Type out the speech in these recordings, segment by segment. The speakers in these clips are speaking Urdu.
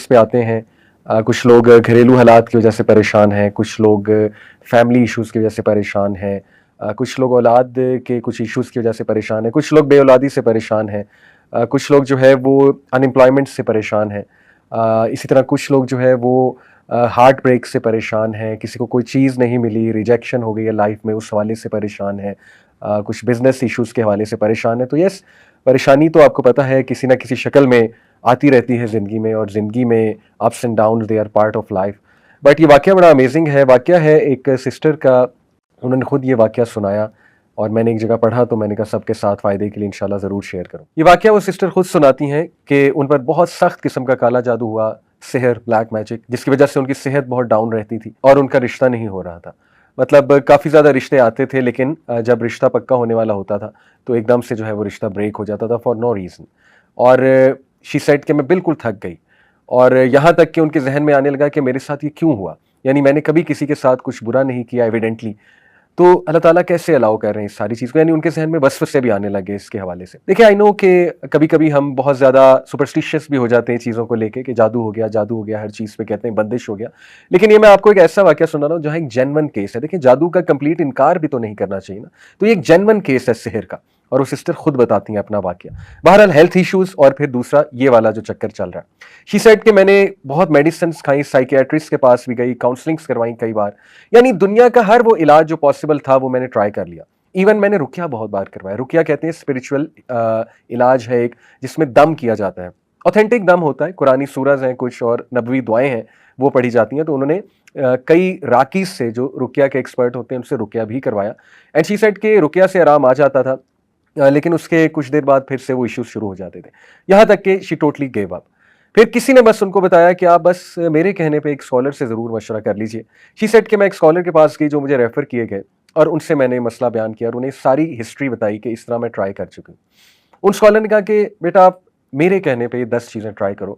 ایشوز پہ آتے ہیں. کچھ لوگ گھریلو حالات کی وجہ سے پریشان ہیں, کچھ لوگ فیملی ایشوز کی وجہ سے پریشان ہیں, کچھ لوگ اولاد کے کچھ ایشوز کی وجہ سے پریشان ہیں, کچھ لوگ بے اولادی سے پریشان ہیں, کچھ لوگ جو ہے وہ ان امپلائمنٹ سے پریشان ہیں, اسی طرح کچھ لوگ جو ہے وہ ہارٹ بریک سے پریشان ہیں, کسی کو کوئی چیز نہیں ملی, ریجیکشن ہو گئی ہے لائف میں, اس حوالے سے پریشان ہیں, کچھ بزنس ایشوز کے حوالے سے پریشان ہیں. تو یس, پریشانی تو آپ کو پتہ ہے کسی نہ کسی شکل میں آتی رہتی ہے زندگی میں, اور زندگی میں ups and downs they are part of life. But یہ واقعہ بڑا امیزنگ ہے. واقعہ ہے ایک سسٹر کا, انہوں نے خود یہ واقعہ سنایا اور میں نے ایک جگہ پڑھا تو میں نے کہا سب کے ساتھ فائدے کے لیے انشاءاللہ ضرور شیئر کروں. یہ واقعہ وہ سسٹر خود سناتی ہیں کہ ان پر بہت سخت قسم کا کالا جادو ہوا, سحر, بلیک میجک, جس کی وجہ سے ان کی صحت بہت ڈاؤن رہتی تھی اور ان کا رشتہ نہیں ہو رہا تھا. مطلب کافی زیادہ رشتے آتے تھے, لیکن جب رشتہ پکا ہونے والا ہوتا تھا تو ایک دم سے جو ہے وہ رشتہ بریک ہو جاتا تھا فار نو ریزن. اور شی سیڈ کہ میں بالکل تھک گئی, اور یہاں تک کہ ان کے ذہن میں آنے لگا کہ میرے ساتھ یہ کیوں ہوا, یعنی میں نے کبھی کسی کے ساتھ کچھ برا نہیں کیا ایویڈنٹلی, تو اللہ تعالیٰ کیسے الاؤ کر رہے ہیں اس ساری چیز کو. یعنی ان کے ذہن میں وسوسے بھی آنے لگے اس کے حوالے سے. دیکھیں, آئی نو کہ کبھی کبھی ہم بہت زیادہ سپرسٹیشیس بھی ہو جاتے ہیں چیزوں کو لے کے, کہ جادو ہو گیا, جادو ہو گیا, ہر چیز پہ کہتے ہیں بندش ہو گیا. لیکن یہ میں آپ کو ایک ایسا واقعہ سنا رہا ہوں جہاں ایک جینون کیس ہے. دیکھیں, جادو کا کمپلیٹ انکار بھی تو نہیں کرنا چاہیے نا, تو یہ ایک جینون کیس ہے سحر کا, اور وہ سسٹر خود بتاتی ہیں اپنا واقعہ. بہرحال ہیلتھ ایشوز, اور پھر دوسرا یہ والا جو چکر چل رہا ہے. شی سیڈ کہ میں نے بہت میڈیسنس کھائیں, سائیکیٹرسٹ کے پاس بھی گئی, کاؤنسلنگس کروائیں کئی بار, یعنی دنیا کا ہر وہ علاج جو پاسبل تھا وہ میں نے ٹرائی کر لیا. ایون میں نے رقیہ بہت بار کروایا. رقیہ کہتے ہیں اسپرچول علاج ہے ایک, جس میں دم کیا جاتا ہے, اوتھینٹک دم ہوتا ہے, قرآنی سورز ہیں کچھ اور نبوی دعائیں ہیں وہ پڑھی جاتی ہیں. تو انہوں نے کئی راکیز سے جو رقیہ کے ایکسپرٹ ہوتے ہیں ان سے رقیہ بھی کروایا, اینڈ شی سیڈ کہ رقیہ سے آرام آ جاتا تھا, لیکن اس کے کچھ دیر بعد پھر سے وہ ایشوز شروع ہو جاتے تھے, یہاں تک کہ شی ٹوٹلی گیو اپ. پھر کسی نے بس ان کو بتایا کہ آپ بس میرے کہنے پہ ایک اسکالر سے ضرور مشورہ کر لیجئے. شی سیڈ کہ میں ایک اسکالر کے پاس گئی جو مجھے ریفر کیے گئے, اور ان سے میں نے مسئلہ بیان کیا اور انہیں ساری ہسٹری بتائی کہ اس طرح میں ٹرائی کر چکی ہوں. ان اسکالر نے کہا کہ بیٹا آپ میرے کہنے پہ یہ 10 چیزیں ٹرائی کرو,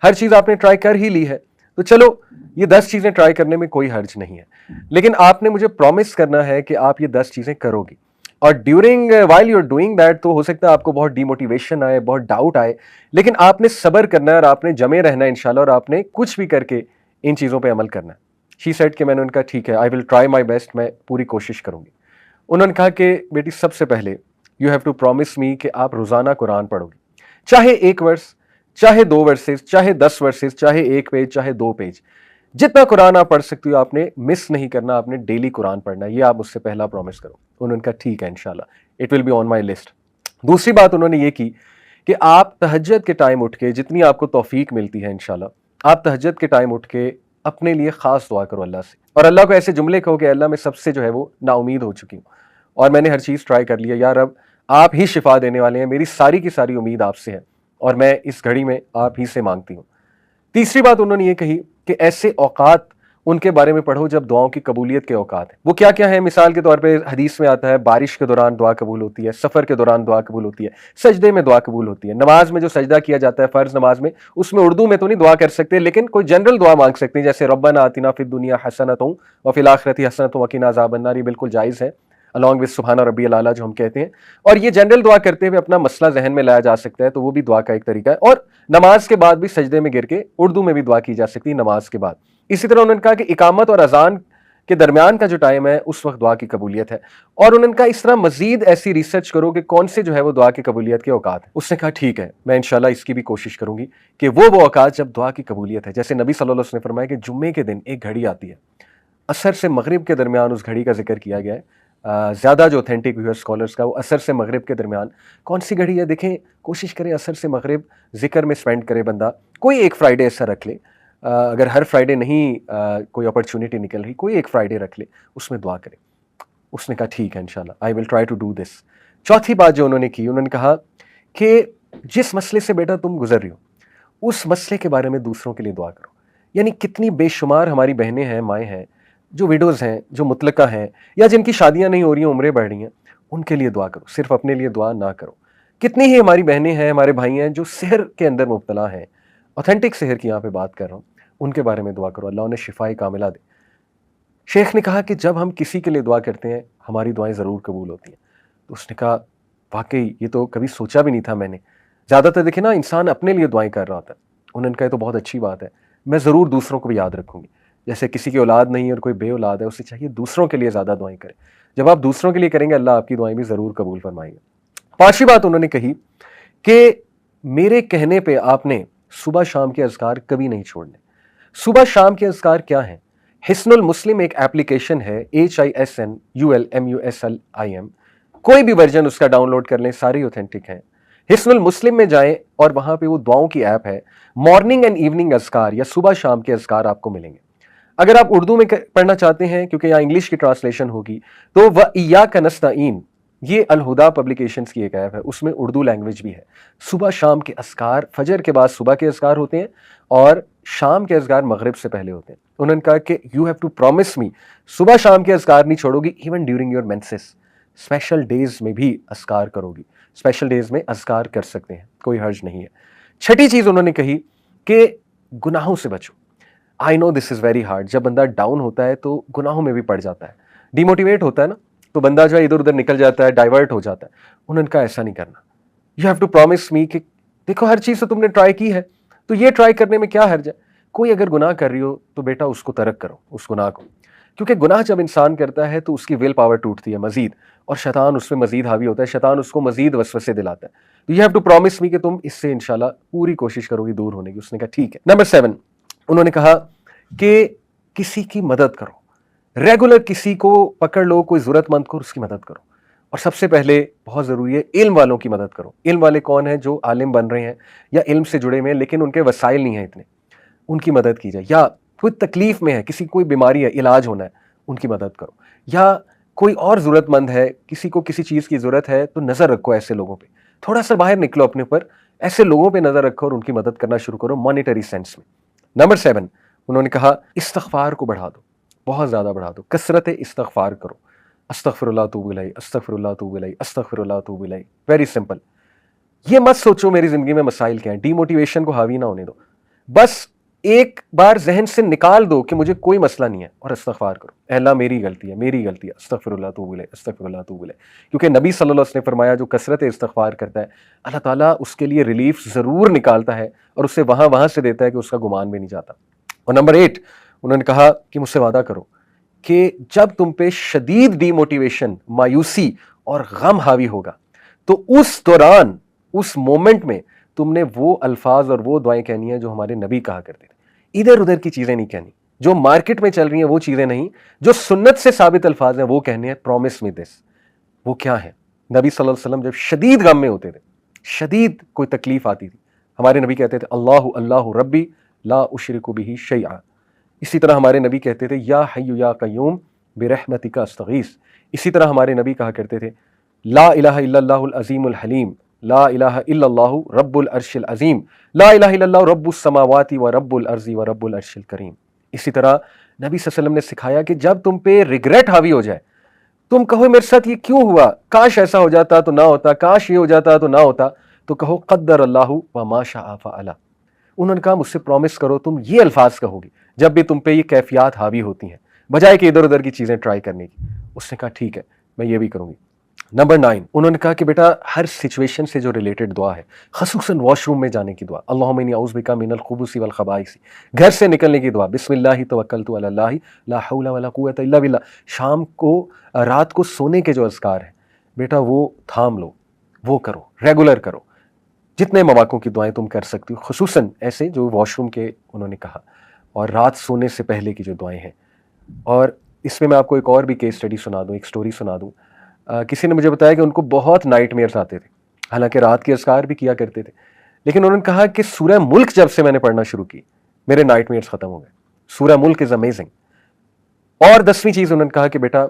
ہر چیز آپ نے ٹرائی کر ہی لی ہے تو چلو یہ 10 چیزیں ٹرائی کرنے میں کوئی حرج نہیں ہے, لیکن آپ نے مجھے پرومس کرنا ہے کہ آپ یہ 10 چیزیں کرو گی, اور during while you are doing that تو ہو سکتا ہے آپ کو بہت ڈی موٹیویشن آئے, بہت ڈاؤٹ آئے, لیکن آپ نے صبر کرنا ہے اور آپ نے جمے رہنا ہے انشاءاللہ, اور آپ نے کچھ بھی کر کے ان چیزوں پہ عمل کرنا ہے. شی سیڈ کہ میں نے ان کا ٹھیک ہے, آئی ول ٹرائی مائی بیسٹ, میں پوری کوشش کروں گی. انہوں نے کہا کہ بیٹی سب سے پہلے یو ہیو ٹو پرومس می کہ آپ روزانہ قرآن پڑھو گی, چاہے 1 ورس, چاہے 2 ورسز, چاہے 10 ورسز, چاہے 1 پیج, چاہے 2 پیج, جتنا قرآن آپ پڑھ سکتی ہو آپ نے مس نہیں کرنا, آپ نے ڈیلی قرآن پڑھنا ہے, یہ آپ مجھ سے پہلا پرومس کرو. انہوں نے کہا ٹھیک ہے انشاءاللہ, it will be on my list. دوسری بات انہوں نے یہ کی کہ آپ تہجد کے ٹائم اٹھ کے, جتنی آپ کو توفیق ملتی ہے انشاءاللہ, آپ تہجد کے ٹائم اٹھ کے اپنے لیے خاص دعا کرو اللہ سے, اور اللہ کو ایسے جملے کہو کہ اللہ میں سب سے جو ہے وہ نا امید ہو چکی ہوں, اور میں نے ہر چیز ٹرائی کر لیا, یا رب آپ ہی شفا دینے والے ہیں, میری ساری کی ساری امید آپ سے ہے, اور میں اس گھڑی میں آپ ہی سے مانگتی ہوں. تیسری بات انہوں نے یہ کہی کہ ایسے اوقات ان کے بارے میں پڑھو جب دعاؤں کی قبولیت کے اوقات ہیں. وہ کیا کیا ہیں؟ مثال کے طور پہ حدیث میں آتا ہے بارش کے دوران دعا قبول ہوتی ہے, سفر کے دوران دعا قبول ہوتی ہے, سجدے میں دعا قبول ہوتی ہے, نماز میں جو سجدہ کیا جاتا ہے فرض نماز میں, اس میں اردو میں تو نہیں دعا کر سکتے, لیکن کوئی جنرل دعا مانگ سکتے ہیں, جیسے ربنا آتنا فی الدنیا حسنۃ وفی الآخرۃ حسنۃ وقنا عذاب النار, یہ بالکل جائز ہے along with سبحان ربی الاعلیٰ جو ہم کہتے ہیں, اور یہ جنرل دعا کرتے ہوئے اپنا مسئلہ ذہن میں لایا جا سکتا ہے, تو وہ بھی دعا کا ایک طریقہ ہے. اور نماز کے بعد بھی سجدے میں گر کے اردو میں بھی دعا کی جا سکتی ہے نماز کے بعد. اسی طرح انہوں نے کہا کہ اقامت اور اذان کے درمیان کا جو ٹائم ہے اس وقت دعا کی قبولیت ہے, اور انہوں نے کہا اس طرح مزید ایسی ریسرچ کرو کہ کون سے جو ہے وہ دعا کی قبولیت کے اوقات ہیں. اس نے کہا ٹھیک ہے, میں انشاءاللہ اس کی بھی کوشش کروں گی کہ وہ اوقات جب دعا کی قبولیت ہے, جیسے نبی صلی اللہ علیہ وسلم نے فرمایا کہ جمعے کے دن ایک گھڑی آتی ہے, عصر سے مغرب کے درمیان اس گھڑی کا ذکر کیا گیا ہے. زیادہ جو اوتھینٹک ویو ہے اسکالرس کا وہ عصر سے مغرب کے درمیان کون سی گھڑی ہے. دیکھیں کوشش کریں عصر سے مغرب ذکر میں سپینڈ کرے بندہ, کوئی ایک فرائیڈے ایسا رکھ لے, اگر ہر فرائیڈے نہیں کوئی اپرچونٹی نکل رہی, کوئی ایک فرائیڈے رکھ لے, اس میں دعا کرے. اس نے کہا ٹھیک ہے انشاءاللہ, I will try to do this. چوتھی بات جو انہوں نے کی, انہوں نے کہا کہ جس مسئلے سے بیٹا تم گزر رہی ہو اس مسئلے کے بارے میں دوسروں کے لیے دعا کرو. یعنی کتنی بے شمار ہماری بہنیں ہیں, مائیں ہیں, جو ویڈوز ہیں, جو مطلقہ ہیں, یا جن کی شادیاں نہیں ہو رہی ہیں, عمریں بڑھ رہی ہیں, ان کے لیے دعا کرو, صرف اپنے لیے دعا نہ کرو. کتنی ہی ہماری بہنیں ہیں, ہمارے بھائی ہیں جو سحر کے اندر مبتلا ہیں, اوتھینٹک سحر کی یہاں پہ بات کر رہا ہوں, ان کے بارے میں دعا کرو, اللہ انہیں شفائے کاملہ دے. شیخ نے کہا کہ جب ہم کسی کے لیے دعا کرتے ہیں ہماری دعائیں ضرور قبول ہوتی ہیں. تو اس نے کہا واقعی یہ تو کبھی سوچا بھی نہیں تھا میں نے. زیادہ تر دیکھیں نا انسان اپنے لیے دعائیں کر رہا ہوتا ہے, انہوں نے کہا تو بہت اچھی بات ہے، میں ضرور دوسروں کو بھی یاد رکھوں گی. جیسے کسی کی اولاد نہیں ہے اور کوئی بے اولاد ہے، اسے چاہیے دوسروں کے لیے زیادہ دعائیں کریں. جب آپ دوسروں کے لیے کریں گے اللہ آپ کی دعائیں بھی ضرور قبول فرمائیں گے. 5ویں بات انہوں نے کہی کہ میرے کہنے پہ آپ نے صبح شام کے اذکار کبھی نہیں چھوڑنے. صبح شام کے اذکار کیا ہیں؟ حصن المسلم ایک ایپلیکیشن ہے، HISNULMUSLIM، کوئی بھی ورژن اس کا ڈاؤن لوڈ کر لیں، ساری اوتھینٹک ہیں. حصن المسلم میں جائیں اور وہاں پہ وہ دعاؤں کی ایپ ہے، مارننگ اینڈ ایوننگ اذکار یا صبح شام کے اذکار آپ کو ملیں گے. اگر آپ اردو میں پڑھنا چاہتے ہیں کیونکہ یہاں انگلش کی ٹرانسلیشن ہوگی تو وَإِيَّاكَ نَسْتَعِينُ، یہ الہدا پبلیکیشنز کی ایک ایپ ہے، اس میں اردو لینگویج بھی ہے. صبح شام کے اذکار، فجر کے بعد صبح کے اذکار ہوتے ہیں اور شام کے اذکار مغرب سے پہلے ہوتے ہیں. انہوں نے کہا کہ you have to promise me, صبح شام کے اذکار نہیں چھوڑو گی، even during your menses, special days میں بھی اذکار کرو گی. اسپیشل ڈیز میں اذکار کر سکتے ہیں، کوئی حرج نہیں ہے. 6ٹھی چیز انہوں نے کہی کہ گناہوں سے بچو. آئی نو دس از ویری ہارڈ، جب بندہ ڈاؤن ہوتا ہے تو گناہوں میں بھی پڑ جاتا ہے، ڈی موٹیویٹ ہوتا ہے نا، تو بندہ جو ہے ادھر ادھر نکل جاتا ہے، ڈائیورٹ ہو جاتا ہے. انہوں نے کہا ایسا نہیں کرنا. یو ہیو ٹو پرومس می کہ دیکھو ہر چیز تو تم نے ٹرائی کی ہے تو یہ ٹرائی کرنے میں کیا حرج ہے. کوئی اگر گناہ کر رہی ہو تو بیٹا اس کو ترک کرو، اس گناہ کو، کیونکہ گناہ جب انسان کرتا ہے تو اس کی ول پاور ٹوٹتی ہے مزید، اور شیطان اس میں مزید حاوی ہوتا ہے، شیطان اس کو مزید وسوسے دلاتا ہے. تو یو ہیو ٹو پرومس می کہ تم اس سے انشاءاللہ پوری کوشش کرو گی دور ہونے کی. اس نے کہا ٹھیک ہے. نمبر 7 انہوں نے کہا کہ کسی کی مدد کرو، ریگولر کسی کو پکڑ لو، کوئی ضرورت مند کو اس کی مدد کرو. اور سب سے پہلے بہت ضروری ہے علم والوں کی مدد کرو. علم والے کون ہیں؟ جو عالم بن رہے ہیں یا علم سے جڑے ہوئے ہیں لیکن ان کے وسائل نہیں ہیں اتنے، ان کی مدد کی جائے. یا کوئی تکلیف میں ہے، کسی کوئی بیماری ہے، علاج ہونا ہے، ان کی مدد کرو. یا کوئی اور ضرورت مند ہے، کسی کو کسی چیز کی ضرورت ہے تو نظر رکھو ایسے لوگوں پہ، تھوڑا سا باہر نکلو اپنے اوپر، ایسے لوگوں پہ نظر رکھو اور ان کی مدد کرنا شروع کرو مانیٹری سینس میں. نمبر 7 انہوں نے کہا استغفار کو بڑھا دو، بہت زیادہ بڑھا دو، کثرت استغفار کرو. استغفر اللہ توب الیہ، استغفر اللہ توب الیہ، استغفر اللہ توب الیہ. Very simple. یہ مت سوچو میری زندگی میں مسائل کیا ہیں، ڈی موٹیویشن کو حاوی نہ ہونے دو. بس ایک بار ذہن سے نکال دو کہ مجھے کوئی مسئلہ نہیں ہے اور استغفار کرو. اے اللہ میری غلطی ہے، میری غلطی ہے، استغفر اللہ توب الیہ، استغفر اللہ توب الیہ. کیونکہ نبی صلی اللہ علیہ وسلم نے فرمایا جو کثرت استغفار کرتا ہے اللہ تعالیٰ اس کے لیے ریلیف ضرور نکالتا ہے اور اسے وہاں سے دیتا ہے کہ اس کا گمان بھی نہیں جاتا. اور نمبر 8 انہوں نے کہا کہ مجھ سے وعدہ کرو کہ جب تم پہ شدید ڈی موٹیویشن، مایوسی اور غم حاوی ہوگا تو اس دوران، اس مومنٹ میں تم نے وہ الفاظ اور وہ دعائیں کہنی ہیں جو ہمارے نبی کہا کرتے تھے. ادھر ادھر کی چیزیں نہیں کہنی، جو مارکیٹ میں چل رہی ہیں وہ چیزیں نہیں، جو سنت سے ثابت الفاظ ہیں وہ کہنے ہیں. پرومس می دس. وہ کیا ہے؟ نبی صلی اللہ علیہ وسلم جب شدید غم میں ہوتے تھے، شدید کوئی تکلیف آتی تھی، ہمارے نبی کہتے تھے اللہ اللہ ربی لا اشرک بہ شیئا. اسی طرح ہمارے نبی کہتے تھے یا حی یا قیوم برحمتک استغیث. اسی طرح ہمارے نبی کہا کرتے تھے لا الہ الا اللہ العظیم الحلیم، لا الہ الا اللہ رب العرش العظیم، لا الہ الا اللہ رب السماوات و رب الارض و رب العرش الکریم. اسی طرح نبی صلی اللہ علیہ وسلم نے سکھایا کہ جب تم پہ ریگریٹ حاوی ہو جائے، تم کہو میرے ساتھ یہ کیوں ہوا، کاش ایسا ہو جاتا تو نہ ہوتا، کاش یہ ہو جاتا تو نہ ہوتا، تو کہو قدر اللہ وما شاء فعل. انہوں نے کہا مجھ سے پرومس کرو تم یہ الفاظ کہو گی جب بھی تم پہ یہ کیفیات حاوی ہوتی ہیں، بجائے کہ ادھر ادھر کی چیزیں ٹرائی کرنے کی. اس نے کہا ٹھیک ہے میں یہ بھی کروں گی. نمبر 9 انہوں نے کہا کہ بیٹا ہر سچویشن سے جو ریلیٹڈ دعا ہے، خصوصاً واش روم میں جانے کی دعا، اللہم انی اعوذ بک من الخبث والخبائث، گھر سے نکلنے کی دعا، بسم اللہ توکلت علی اللہ لا حول ولا قوت الا باللہ. شام کو، رات کو سونے کے جو اذکار ہیں بیٹا وہ تھام لو، وہ کرو، ریگولر کرو. جتنے مواقع کی دعائیں تم کر سکتی ہو، خصوصاً ایسے جو واش روم کے انہوں نے کہا، اور رات سونے سے پہلے کی جو دعائیں ہیں. اور اس میں آپ کو ایک اور بھی کیس اسٹڈی سنا دوں، ایک سٹوری سنا دوں. کسی نے مجھے بتایا کہ ان کو بہت نائٹ میئرز آتے تھے، حالانکہ رات کے اذکار بھی کیا کرتے تھے، لیکن انہوں نے کہا کہ سورہ ملک جب سے میں نے پڑھنا شروع کی میرے نائٹ میئرز ختم ہو گئے. سورہ ملک از امیزنگ. اور 10ویں چیز انہوں نے کہا کہ بیٹا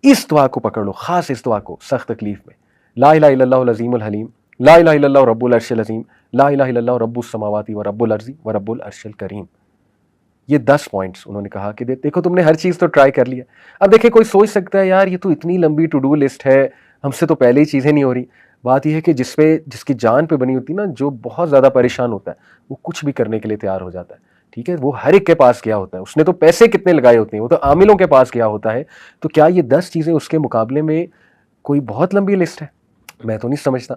اس دعا کو پکڑ لو، خاص اس دعا کو سخت تکلیف میں، لا الہ الا اللہ العظیم الحلیم، لا الہ الا اللہ رب العرش العظیم، لا الہ الا اللہ رب السماوات و رب الارض و رب العرش الکریم. یہ 10 پوائنٹس انہوں نے کہا کہ دیکھو تم نے ہر چیز تو ٹرائی کر لیا. اب دیکھیں کوئی سوچ سکتا ہے یار یہ تو اتنی لمبی ٹو ڈو لسٹ ہے، ہم سے تو پہلے ہی چیزیں نہیں ہو رہی. بات یہ ہے کہ جس کی جان پہ بنی ہوتی نا، جو بہت زیادہ پریشان ہوتا ہے وہ کچھ بھی کرنے کے لیے تیار ہو جاتا ہے. ٹھیک ہے، وہ ہر ایک کے پاس گیا ہوتا ہے، اس نے تو پیسے کتنے لگائے ہوتے ہیں، وہ تو عاملوں کے پاس گیا ہوتا ہے. تو کیا یہ 10 چیزیں اس کے مقابلے میں کوئی بہت لمبی لسٹ ہے؟ میں تو نہیں سمجھتا.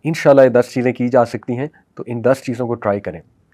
انشاءاللہ یہ 10 چیزیں کی جا سکتی ہیں، تو ان 10 چیزوں کو ٹرائی کریں.